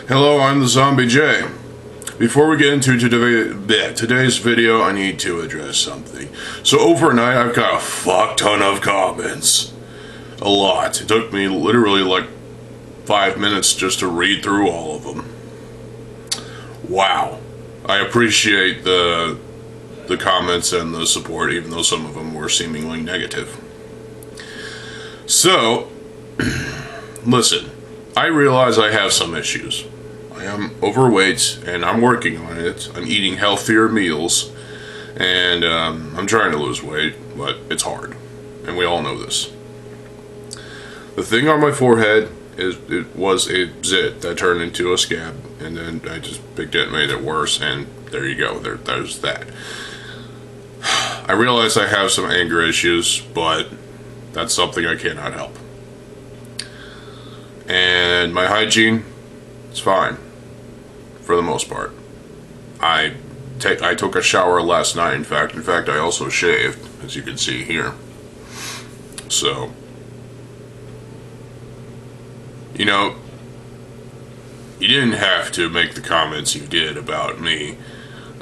Hello, I'm TheZOMBIEJ. Before we get into today's video, I need to address something. So overnight, I've got a fuck ton of comments. A lot. It took me literally like 5 minutes just to read through all of them. Wow. I appreciate the comments and the support, even though some of them were seemingly negative. So, listen, I realize I have some issues. I am overweight, and I'm working on it. I'm eating healthier meals, and I'm trying to lose weight, but it's hard, and we all know this. The thing on my forehead it was a zit that turned into a scab, and then I just picked it and made it worse, and there you go. There's that. I realize I have some anger issues, but that's something I cannot help. And my hygiene, it's fine, for the most part. I took a shower last night, in fact, I also shaved, as you can see here. So, you know, you didn't have to make the comments you did about me,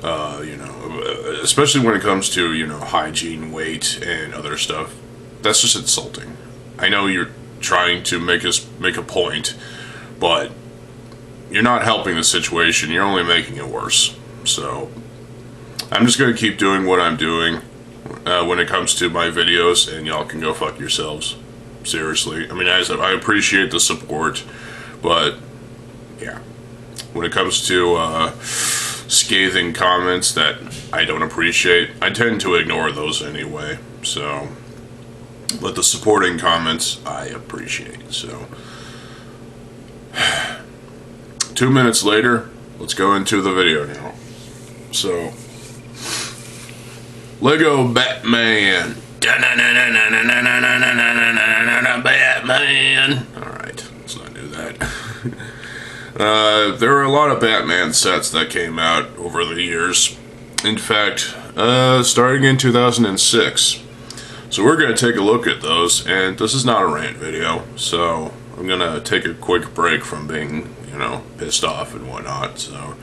especially when it comes to, hygiene, weight, and other stuff. That's just insulting. I know you're trying to make a point, but you're not helping the situation, you're only making it worse. So, I'm just going to keep doing what I'm doing when it comes to my videos, and y'all can go fuck yourselves. Seriously. I mean, I appreciate the support, but, yeah. When it comes to scathing comments that I don't appreciate, I tend to ignore those anyway, so... But the supporting comments, I appreciate, so... 2 minutes later, let's go into the video now. So... Lego Batman. Batman. Alright, let's not do that. There are a lot of Batman sets that came out over the years. In fact, starting in 2006. So we're going to take a look at those, and this is not a rant video, so I'm going to take a quick break from being, pissed off and whatnot. So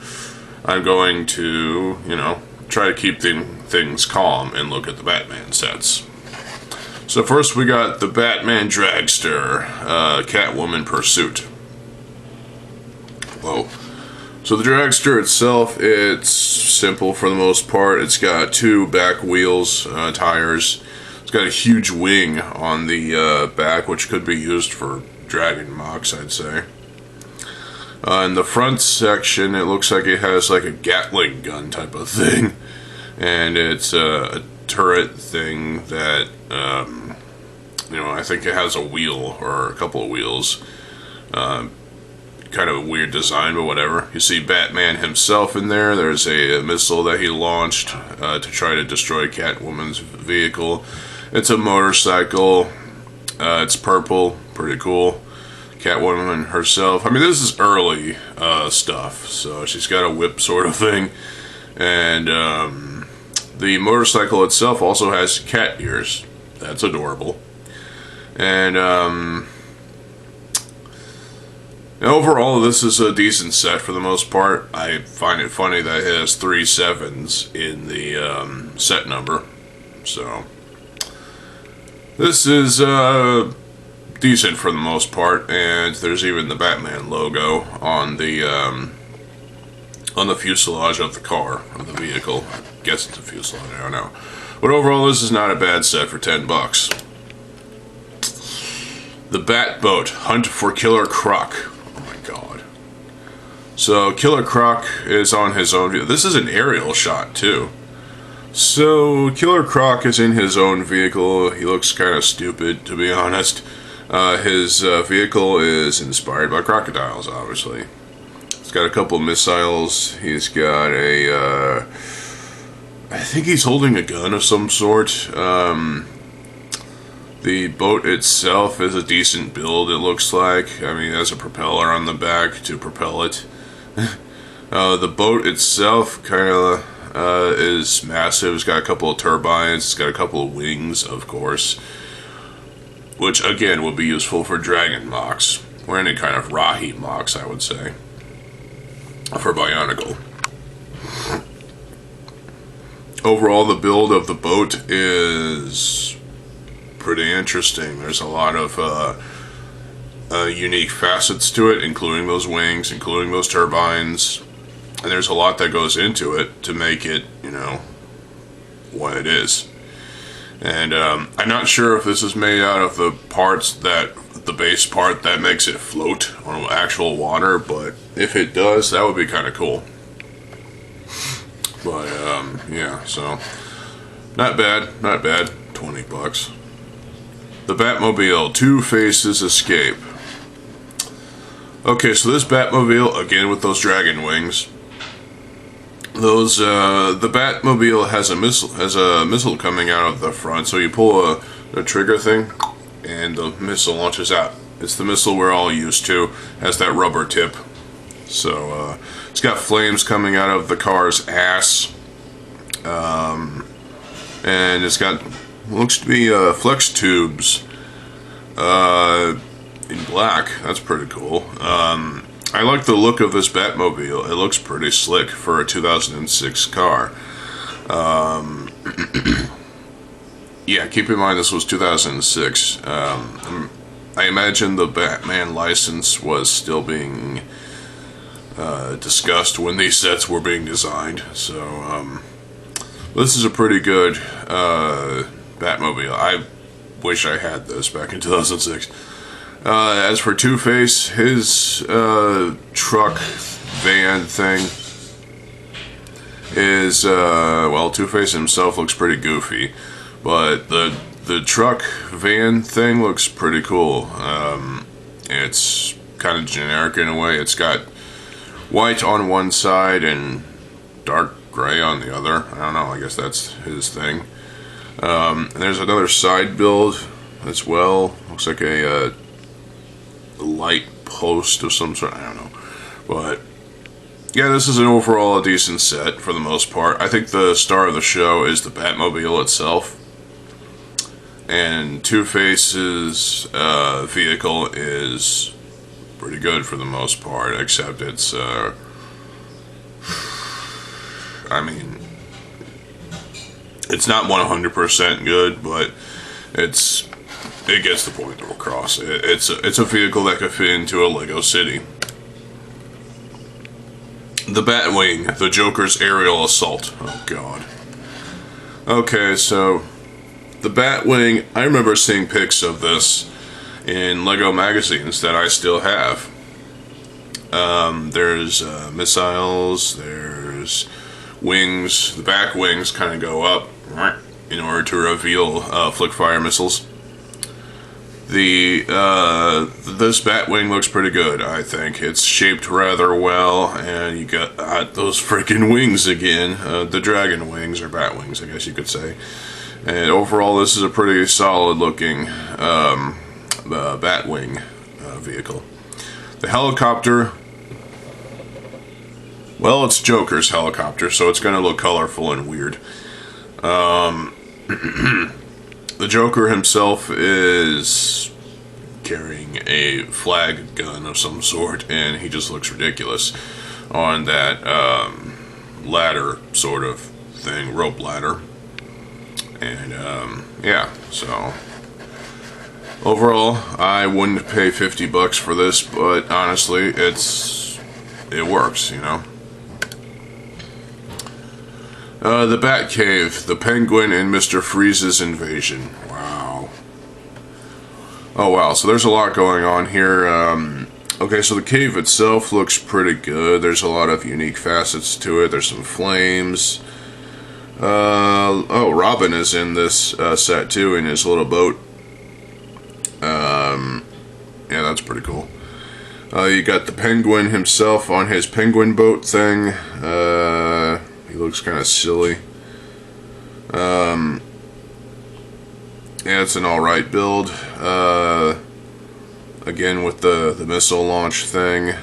I'm going to, try to keep things calm and look at the Batman sets. So first we got the Batman Dragster, Catwoman Pursuit. Whoa. So the Dragster itself, it's simple for the most part. It's got two back wheels, tires. It's got a huge wing on the back, which could be used for dragging mocks, I'd say. In the front section, it looks like it has like a Gatling gun type of thing. And it's a turret thing that, I think it has a wheel or a couple of wheels. Kind of a weird design, but whatever. You see Batman himself in there. There's a missile that he launched to try to destroy Catwoman's vehicle. It's a motorcycle. It's purple. Pretty cool. Catwoman herself. I mean, this is early stuff. So she's got a whip sort of thing. And the motorcycle itself also has cat ears. That's adorable. And overall, this is a decent set for the most part. I find it funny that it has 3 7s in the set number. So, this is decent for the most part, and there's even the Batman logo on the fuselage of the car, of the vehicle. I guess it's a fuselage, I don't know. But overall, this is not a bad set for $10. The Batboat, Hunt for Killer Croc. Oh my god. So, Killer Croc is on his own vehicle. This is an aerial shot, too. So, Killer Croc is in his own vehicle. He looks kind of stupid, to be honest. His vehicle is inspired by crocodiles, obviously. He's got a couple missiles. He's got a, I think he's holding a gun of some sort. The boat itself is a decent build, it looks like. I mean, it has a propeller on the back to propel it. The boat itself kind of is massive. It's got a couple of turbines. It's got a couple of wings, of course. Which, again, would be useful for dragon mocks. Or any kind of Rahi mocks, I would say. for Bionicle. Overall, the build of the boat is pretty interesting. There's a lot of unique facets to it, including those wings, including those turbines, and there's a lot that goes into it to make it, you know, what it is. And I'm not sure if this is made out of the parts that, the base part that makes it float on actual water, but if it does, that would be kind of cool. But yeah, so not bad, not bad. $20. The Batmobile, Two-Face's Escape. Okay, so this Batmobile, again with those dragon wings. Those the Batmobile has a missile coming out of the front, so you pull a trigger thing, and the missile launches out. It's the missile we're all used to. Has that rubber tip. So it's got flames coming out of the car's ass, and it's got, looks to be flex tubes in black. That's pretty cool. I like the look of this Batmobile. It looks pretty slick for a 2006 car. Yeah, keep in mind this was 2006. I imagine the Batman license was still being discussed when these sets were being designed. So this is a pretty good Batmobile. I wish I had this back in 2006. As for Two-Face, his truck van thing is, well, Two-Face himself looks pretty goofy, but the truck van thing looks pretty cool. It's kind of generic in a way. It's got white on one side and dark gray on the other. I don't know, I guess that's his thing. And there's another side build as well. Looks like a light post of some sort. I don't know. But yeah, this is an overall a decent set for the most part. I think the star of the show is the Batmobile itself. And Two-Face's vehicle is pretty good for the most part, except it's, I mean, it's not 100% good, but it gets the point across. It's a vehicle that could fit into a Lego city. The Batwing, the Joker's aerial assault. Oh god. Okay, so the Batwing, I remember seeing pics of this in Lego magazines that I still have. There's missiles, there's wings. The back wings kind of go up in order to reveal flick fire missiles. This Batwing looks pretty good, I think. It's shaped rather well, and you got those freaking wings again. The dragon wings, or bat wings, I guess you could say. And overall, this is a pretty solid looking Batwing vehicle. The helicopter, well, it's Joker's helicopter, so it's going to look colorful and weird. The Joker himself is carrying a flag gun of some sort, and he just looks ridiculous on that ladder sort of thing, rope ladder. And yeah, so overall, I wouldn't pay $50 for this, but honestly, it works, you know. The Batcave, the Penguin, and Mr. Freeze's invasion. Wow. Oh wow, so there's a lot going on here. Okay, so the cave itself looks pretty good. There's a lot of unique facets to it. There's some flames. Oh, Robin is in this set too, in his little boat. Yeah, that's pretty cool. You got the Penguin himself on his penguin boat thing. He looks kind of silly. Yeah, it's an alright build. Again, with the missile launch thing.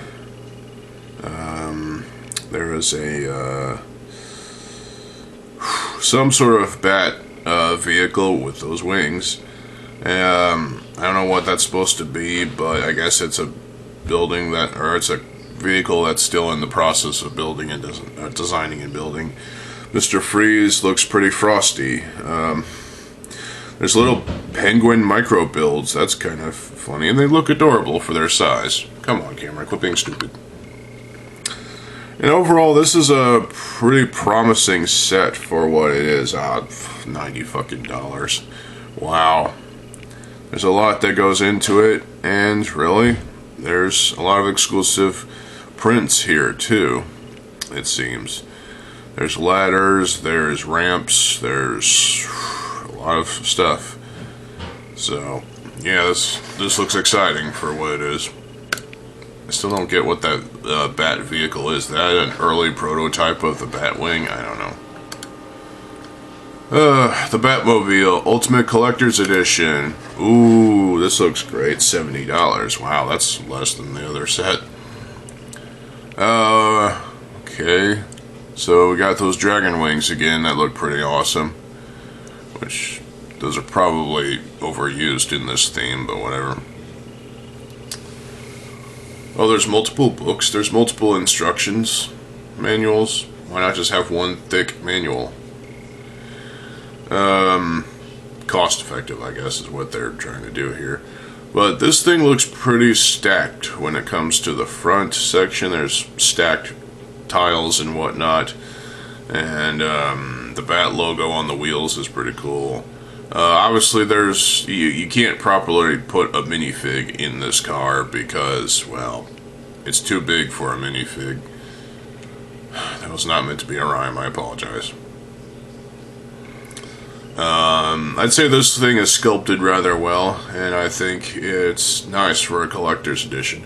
There is a some sort of bat vehicle with those wings. I don't know what that's supposed to be, but I guess it's a building that, or it's a vehicle that's still in the process of building and designing and building. Mr. Freeze looks pretty frosty. There's little penguin micro builds. That's kind of funny, and they look adorable for their size. Come on, camera, quit being stupid. And overall, this is a pretty promising set for what it is. $90 fucking. Wow. There's a lot that goes into it, and really, there's a lot of exclusive prints here too, it seems. There's ladders, there's ramps, there's a lot of stuff. So, yeah, this looks exciting for what it is. I still don't get what that bat vehicle is. Is that an early prototype of the Batwing? I don't know. The Batmobile Ultimate Collector's Edition. Ooh, this looks great. $70. Wow, that's less than the other set. Okay. So we got those dragon wings again. That look pretty awesome. Which, those are probably overused in this theme, but whatever. Oh, there's multiple books. There's multiple instructions manuals. Why not just have one thick manual? Cost effective, I guess, is what they're trying to do here. But this thing looks pretty stacked when it comes to the front section. There's stacked tiles and whatnot. And the bat logo on the wheels is pretty cool. Obviously, you can't properly put a minifig in this car because, well, it's too big for a minifig. That was not meant to be a rhyme, I apologize. I'd say this thing is sculpted rather well, and I think it's nice for a collector's edition.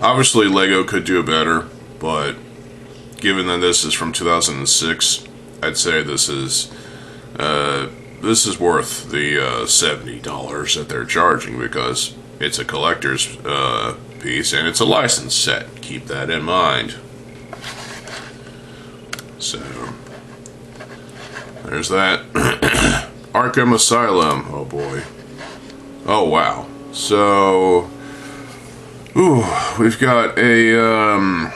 Obviously, Lego could do better, but given that this is from 2006, I'd say this is worth the $70 that they're charging because it's a collector's piece and it's a licensed set. Keep that in mind. So, there's that. Arkham Asylum. Oh boy. Oh wow. So, we've got a,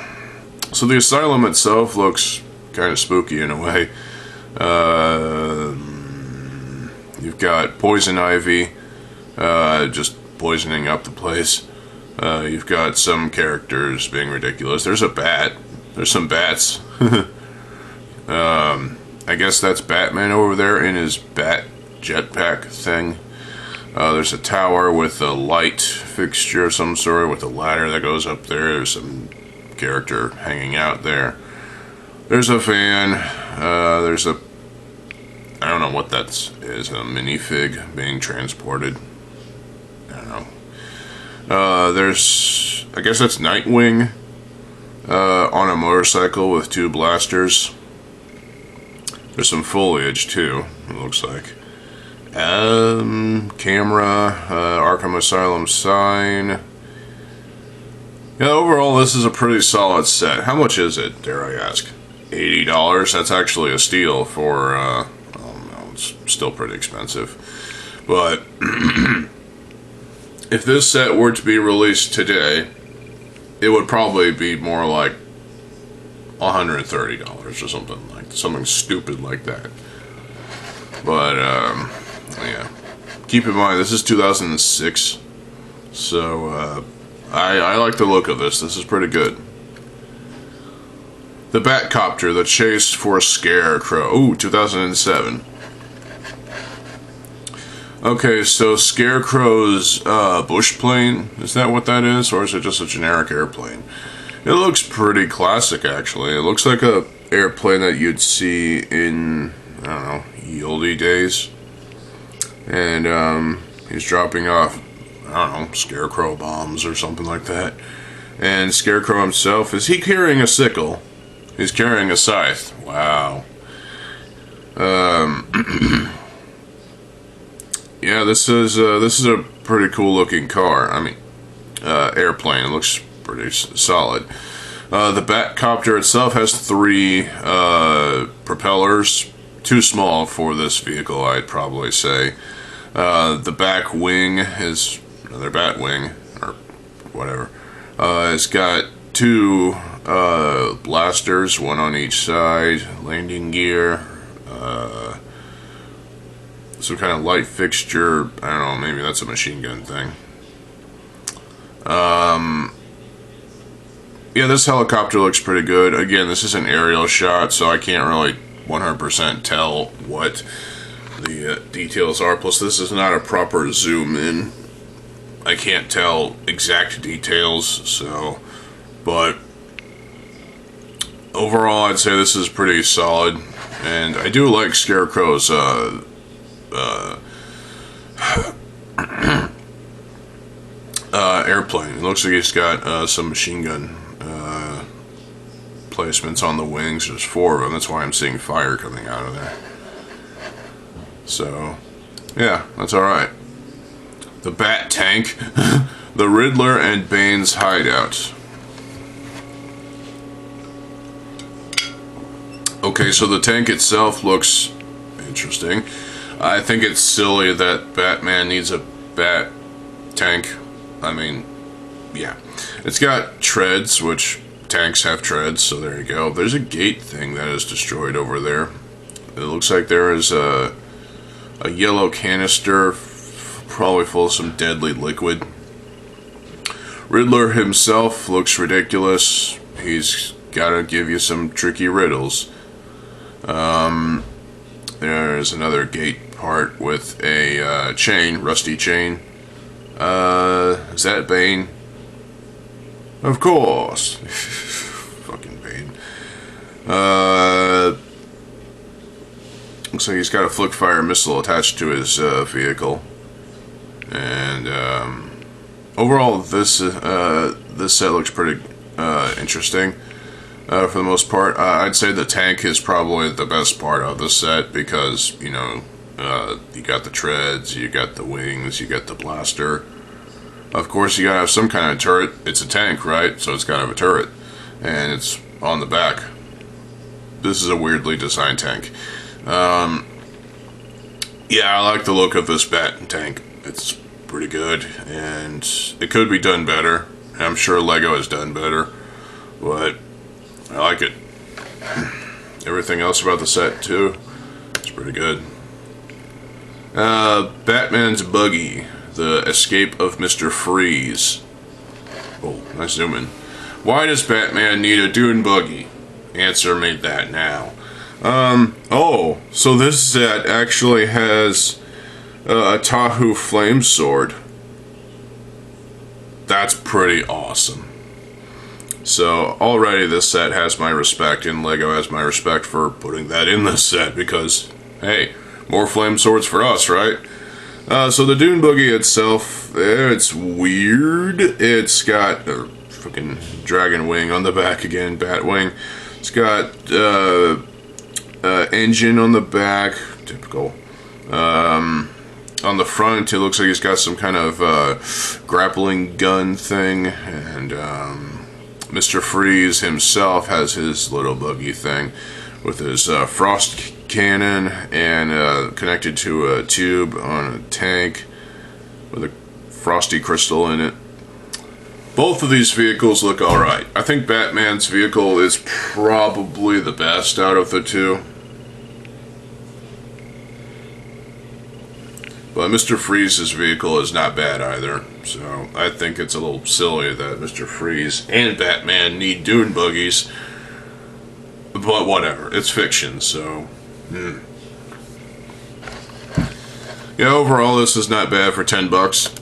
so the asylum itself looks kind of spooky in a way. You've got poison ivy, just poisoning up the place. You've got some characters being ridiculous. There's a bat. There's some bats. I guess that's Batman over there in his bat jetpack thing. There's a tower with a light fixture of some sort with a ladder that goes up there. There's some character hanging out there. There's a fan. There's a, I don't know what that is, a minifig being transported. I don't know. There's, I guess that's Nightwing on a motorcycle with two blasters. There's some foliage too, it looks like. Camera, Arkham Asylum sign. Yeah, overall this is a pretty solid set. How much is it, dare I ask? $80? That's actually a steal for, oh no, it's still pretty expensive. But, if this set were to be released today, it would probably be more like $130 or something stupid like that. But, yeah. Keep in mind, this is 2006, so, I like the look of this. This is pretty good. The Batcopter, the chase for a scarecrow. Ooh, 2007. Okay, so Scarecrow's bush plane, is that what that is? Or is it just a generic airplane? It looks pretty classic, actually. It looks like a airplane that you'd see in, I don't know, ye olde days. And he's dropping off, I don't know, scarecrow bombs or something like that. And Scarecrow himself, is he carrying a sickle? He's carrying a scythe. Wow. Yeah, this is a pretty cool looking car. I mean, airplane. It looks pretty solid. The Batcopter itself has 3 propellers. Too small for this vehicle, I'd probably say. The back wing is another Batwing, or whatever. It's got two blasters, one on each side, landing gear, some kind of light fixture. I don't know, maybe that's a machine gun thing. Yeah, this helicopter looks pretty good. Again, this is an aerial shot, so I can't really 100% tell what the details are. Plus, this is not a proper zoom in. I can't tell exact details, so, but overall, I'd say this is pretty solid, and I do like Scarecrow's airplane. It looks like he's got some machine gun placements on the wings. There's 4 of them. That's why I'm seeing fire coming out of there. So, yeah, that's alright. The Bat Tank, the Riddler and Bane's hideout. Okay, so the tank itself looks interesting. I think it's silly that Batman needs a Bat Tank. I mean, yeah. It's got treads, which tanks have treads, so there you go. There's a gate thing that is destroyed over there. It looks like there is a yellow canister, probably full of some deadly liquid. Riddler himself looks ridiculous. He's gotta give you some tricky riddles. There's another gate part with a chain, rusty chain. Is that Bane? Of course. Fucking Bane. Looks like he's got a flick fire missile attached to his vehicle. And overall, this set looks pretty interesting. For the most part, I'd say the tank is probably the best part of the set because, you know, you got the treads, you got the wings, you got the blaster. Of course, you gotta have some kind of turret. It's a tank, right? So it's gotta have a turret. And it's on the back. This is a weirdly designed tank. Yeah, I like the look of this Bat tank. It's pretty good, and it could be done better. I'm sure Lego has done better, but I like it. Everything else about the set, too, is pretty good. Batman's Buggy, the escape of Mr. Freeze. Oh, nice zoom in. Why does Batman need a Dune Buggy? Answer me that now. Oh, so this set actually has a Tahu flame sword. That's pretty awesome. So already this set has my respect, and Lego has my respect for putting that in this set because, hey, more flame swords for us, right? So the Dune Buggy itself, it's weird. It's got a fucking dragon wing on the back again, Batwing. It's got engine on the back, typical. On the front, it looks like he's got some kind of grappling gun thing, and Mr. Freeze himself has his little buggy thing with his frost cannon and connected to a tube on a tank with a frosty crystal in it. Both of these vehicles look alright. I think Batman's vehicle is probably the best out of the two. But Mr. Freeze's vehicle is not bad either, so I think it's a little silly that Mr. Freeze and Batman need Dune Buggies. But whatever, it's fiction, so... Yeah, overall this is not bad for $10.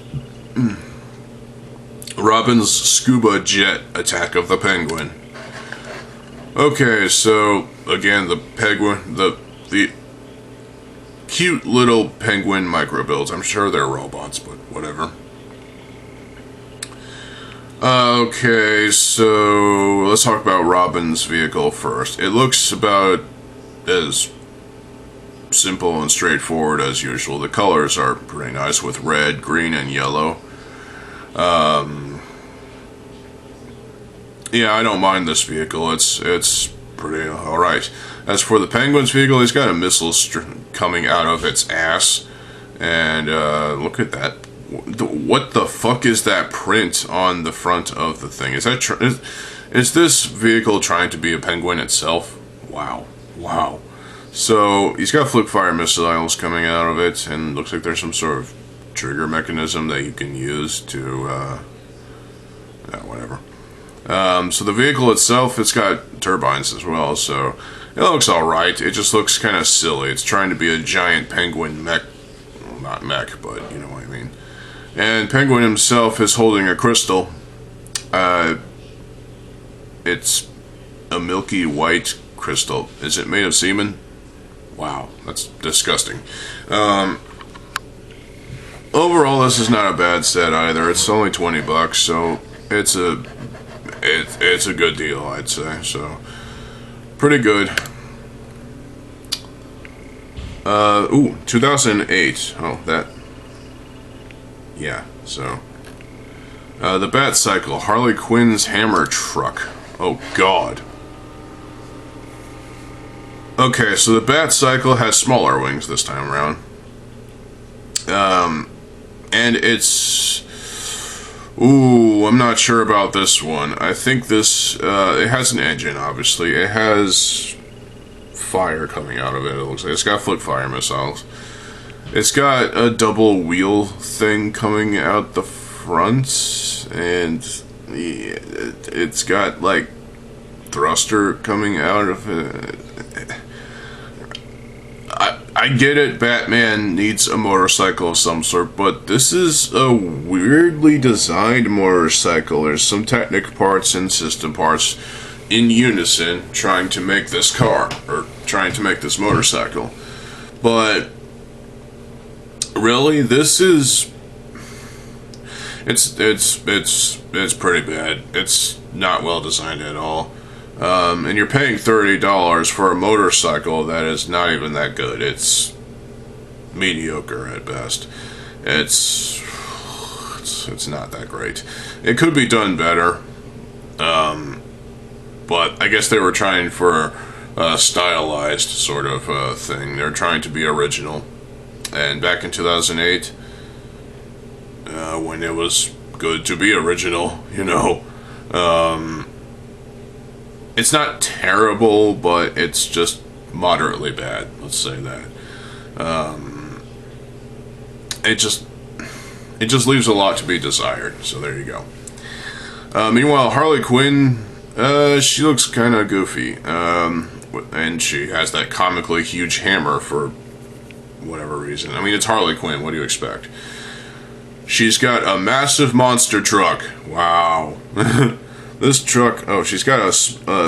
Robin's Scuba Jet Attack of the Penguin. Okay, so again, the penguin, the cute little penguin micro builds. I'm sure they're robots, but whatever. Okay, so let's talk about Robin's vehicle first. It looks about as simple and straightforward as usual. The colors are pretty nice with red, green, and yellow. Yeah, I don't mind this vehicle. It's pretty alright. As for the Penguin's vehicle, he's got a missile coming out of its ass. And look at that. What the fuck is that print on the front of the thing? Is Is this vehicle trying to be a penguin itself? Wow. Wow. So, he's got flip fire missiles coming out of it, and looks like there's some sort of trigger mechanism that you can use to, whatever. So the vehicle itself, it's got turbines as well, so it looks alright. It just looks kind of silly. It's trying to be a giant penguin mech. Well, not mech, but you know what I mean. And Penguin himself is holding a crystal. It's a milky white crystal. Is it made of semen? Wow, that's disgusting. Overall, this is not a bad set either. It's only $20, so it's a good deal, I'd say. So pretty good. 2008. Oh, that. Yeah. So the Batcycle, Harley Quinn's hammer truck. Oh God. Okay, so the Batcycle has smaller wings this time around. And it's... Ooh, I'm not sure about this one. I think this... it has an engine, obviously. It has fire coming out of it, it looks like. It's got flip fire missiles. It's got a double wheel thing coming out the front. And it's got, like, thruster coming out of it. I get it, Batman needs a motorcycle of some sort, but this is a weirdly designed motorcycle. There's some technical parts and system parts in unison trying to make this car, or trying to make this motorcycle. But really, this is... It's pretty bad. It's not well designed at all. And you're paying $30 for a motorcycle that is not even that good. It's mediocre at best. It's not that great. It could be done better. But I guess they were trying for a stylized sort of thing. They're trying to be original. And back in 2008, when it was good to be original, you know, it's not terrible, but it's just moderately bad. Let's say that. It just leaves a lot to be desired. So there you go. Meanwhile, Harley Quinn, she looks kind of goofy, and she has that comically huge hammer for whatever reason. I mean, it's Harley Quinn. What do you expect? She's got a massive monster truck. Wow. This truck... Oh, she's got a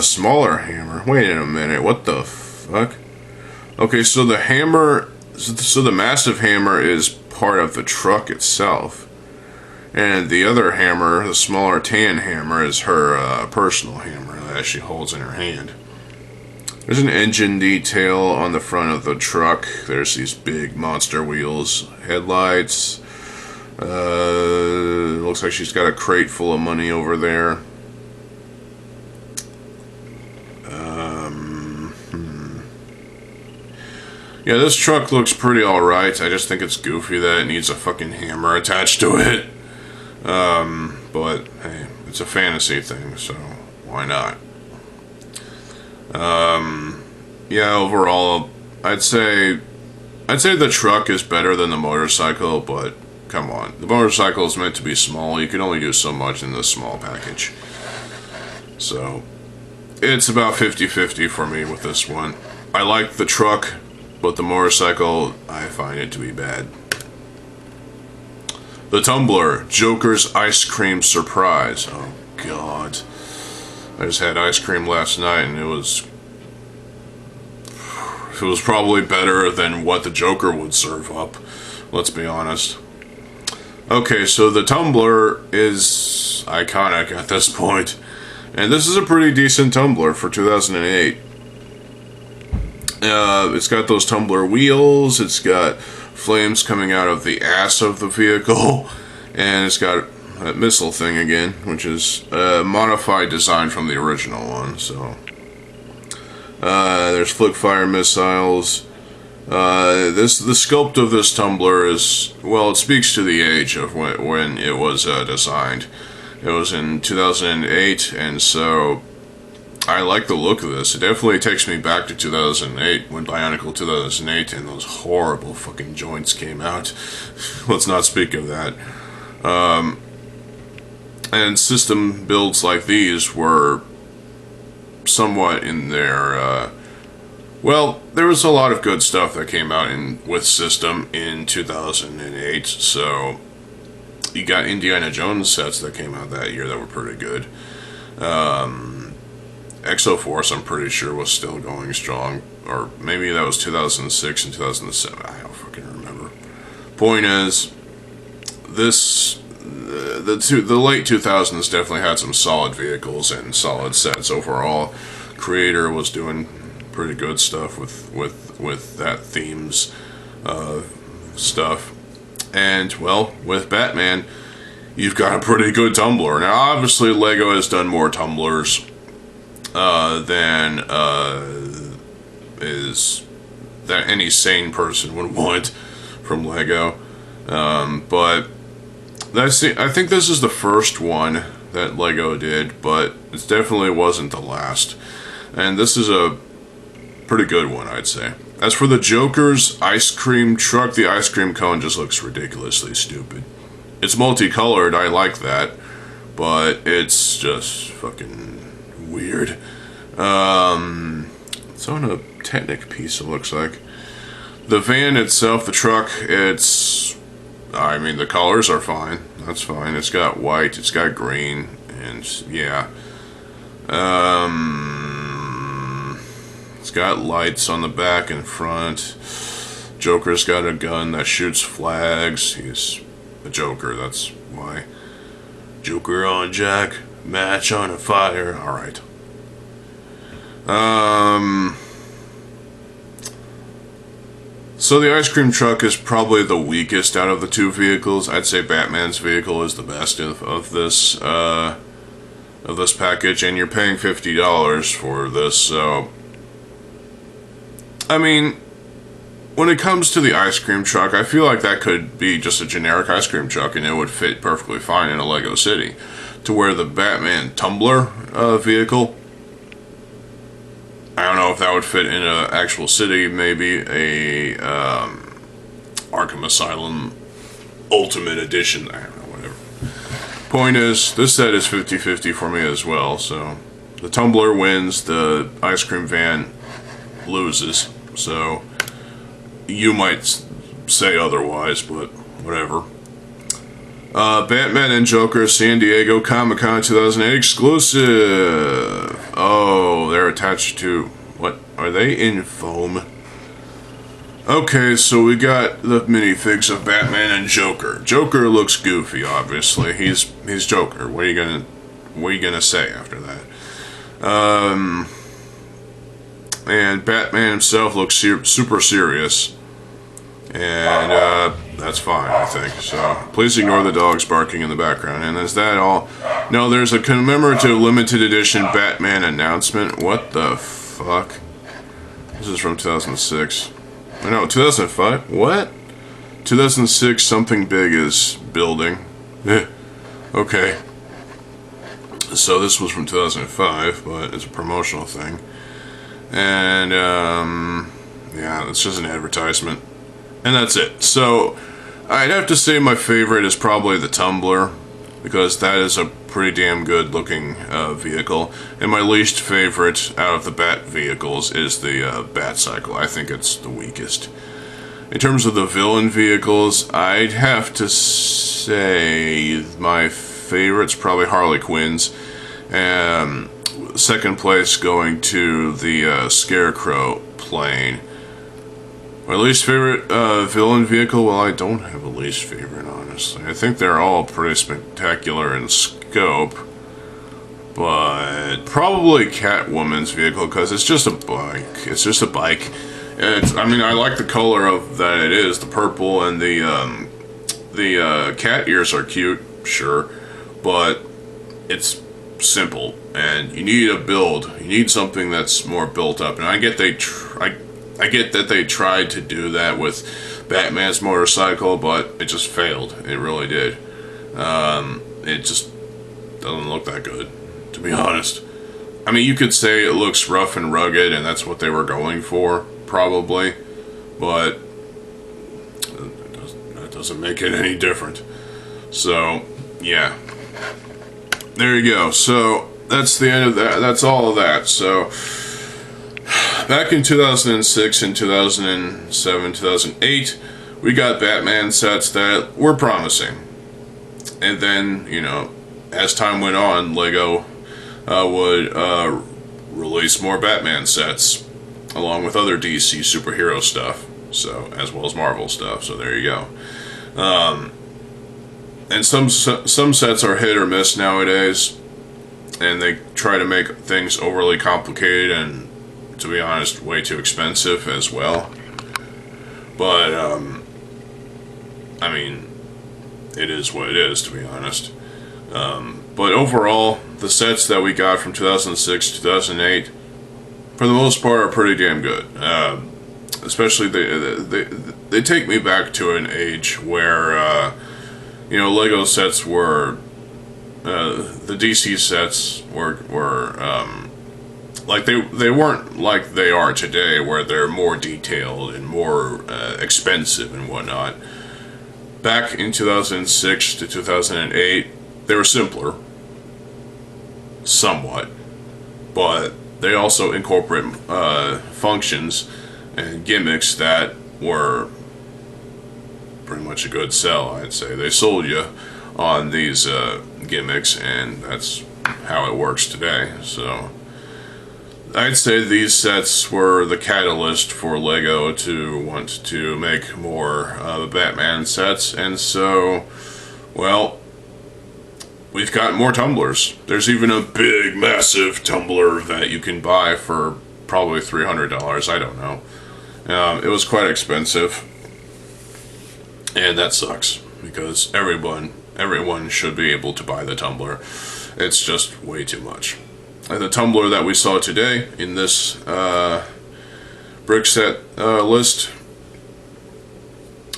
smaller hammer. Wait a minute. What the fuck? Okay, so the hammer... So the massive hammer is part of the truck itself. And the other hammer, the smaller tan hammer, is her personal hammer that she holds in her hand. There's an engine detail on the front of the truck. There's these big monster wheels. Headlights. Looks like she's got a crate full of money over there. Yeah, this truck looks pretty alright. I just think it's goofy that it needs a fucking hammer attached to it. But, hey, it's a fantasy thing, so why not? Yeah, overall, I'd say the truck is better than the motorcycle, but come on. The motorcycle is meant to be small. You can only do so much in this small package. So, it's about 50-50 for me with this one. I like the truck, but the motorcycle, I find it to be bad. The Tumbler, Joker's Ice Cream Surprise. Oh, God. I just had ice cream last night, and it was probably better than what the Joker would serve up. Let's be honest. Okay, so the Tumbler is iconic at this point. And this is a pretty decent Tumbler for 2008. It's got those Tumbler wheels, it's got flames coming out of the ass of the vehicle, and it's got that missile thing again, which is a modified design from the original one, so... there's flip fire missiles. The sculpt of this Tumbler is, well, it speaks to the age of when it was designed. It was in 2008, and so I like the look of this. It definitely takes me back to 2008, when Bionicle 2008 and those horrible fucking joints came out. Let's not speak of that. And system builds like these were somewhat in their, well, there was a lot of good stuff that came out with system in 2008, so you got Indiana Jones sets that came out that year that were pretty good. Exoforce, I'm pretty sure, was still going strong, or maybe that was 2006 and 2007, I don't fucking remember. Point is, the late 2000s definitely had some solid vehicles and solid sets overall. Creator was doing pretty good stuff with that themes stuff, and well, with Batman, you've got a pretty good Tumbler. Now, obviously, Lego has done more Tumblers than that any sane person would want from Lego, but I think this is the first one that Lego did, but it definitely wasn't the last. And this is a pretty good one, I'd say. As for the Joker's ice cream truck, the ice cream cone just looks ridiculously stupid. It's multicolored, I like that, but it's just fucking weird. It's on a Technic piece, it looks like. The van itself, the truck, I mean, the colors are fine. That's fine. It's got white, it's got green, and yeah. It's got lights on the back and front. Joker's got a gun that shoots flags. He's a Joker, that's why. Joker on Jack, match on a fire. Alright. So the ice cream truck is probably the weakest out of the two vehicles. I'd say Batman's vehicle is the best of this package, and you're paying $50 for this. So, I mean, when it comes to the ice cream truck, I feel like that could be just a generic ice cream truck, and it would fit perfectly fine in a Lego city. To where the Batman Tumbler vehicle, I don't know if that would fit in an actual city, maybe a Arkham Asylum Ultimate Edition, I don't know, whatever. Point is, this set is 50-50 for me as well, so the Tumbler wins, the ice cream van loses, so you might say otherwise, but whatever. Batman and Joker San Diego Comic-Con 2008 exclusive. Oh, they're attached to... What? Are they in foam? Okay, so we got the minifigs of Batman and Joker. Joker looks goofy, obviously. He's Joker. What are you gonna say after that? And Batman himself looks super serious. And, that's fine, I think. So, please ignore the dogs barking in the background. And is that all? No, there's a commemorative limited edition Batman announcement. What the fuck? This is from 2006. No, 2005? What? 2006, something big is building. Okay. So this was from 2005, but it's a promotional thing. And, yeah, it's just an advertisement. And that's it. So, I'd have to say my favorite is probably the Tumbler, because that is a pretty damn good looking vehicle. And my least favorite out of the Bat vehicles is the Batcycle. I think it's the weakest. In terms of the villain vehicles, I'd have to say my favorite's probably Harley Quinn's. Second place going to the Scarecrow plane. My least favorite villain vehicle, well, I don't have a least favorite, honestly. I think they're all pretty spectacular in scope. But probably Catwoman's vehicle, because it's just a bike. It's just a bike. I mean, I like the color of that it is. The purple and the cat ears are cute, sure. But it's simple. And you need a build. You need something that's more built up. And I get I get that they tried to do that with Batman's motorcycle, but it just failed. It really did. doesn't look that good, to be honest. I mean, you could say it looks rough and rugged, and that's what they were going for, probably, but that doesn't make it any different. So, yeah. There you go. So, that's the end of that. That's all of that. So, back in 2006 and 2007, 2008, we got Batman sets that were promising. And then, you know, as time went on, Lego would release more Batman sets, along with other DC superhero stuff, so as well as Marvel stuff. So there you go. And some sets are hit or miss nowadays, and they try to make things overly complicated and, to be honest, way too expensive as well. But I mean, it is what it is, to be honest. But overall, the sets that we got from 2006 to 2008, for the most part, are pretty damn good. Especially, they take me back to an age where, you know, Lego sets were, the DC sets were like, they weren't like they are today, where they're more detailed and more expensive and whatnot. Back in 2006 to 2008, they were simpler, somewhat, but they also incorporate functions and gimmicks that were pretty much a good sell, I'd say. They sold you on these gimmicks, and that's how it works today. So I'd say these sets were the catalyst for Lego to want to make more Batman sets, and so, well, we've got more tumblers. There's even a big, massive tumbler that you can buy for probably $300. I don't know. It was quite expensive, and that sucks, because everyone should be able to buy the tumbler. It's just way too much. And the tumbler that we saw today in this brick set list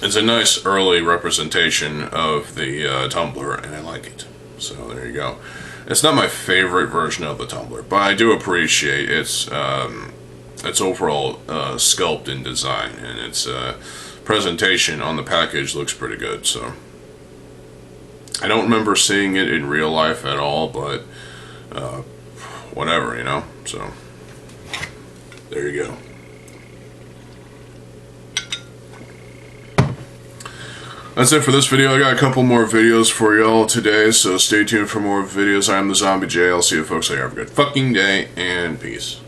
is a nice early representation of the tumbler, and I like it. So there you go. It's not my favorite version of the tumbler, but I do appreciate its overall sculpt and design, and its presentation on the package looks pretty good. So I don't remember seeing it in real life at all, but whatever, you know. So there you go. That's it for this video. I got a couple more videos for y'all today, so stay tuned for more videos. I'm TheZOMBIEJ. I'll see you folks later. Have a good fucking day, and peace.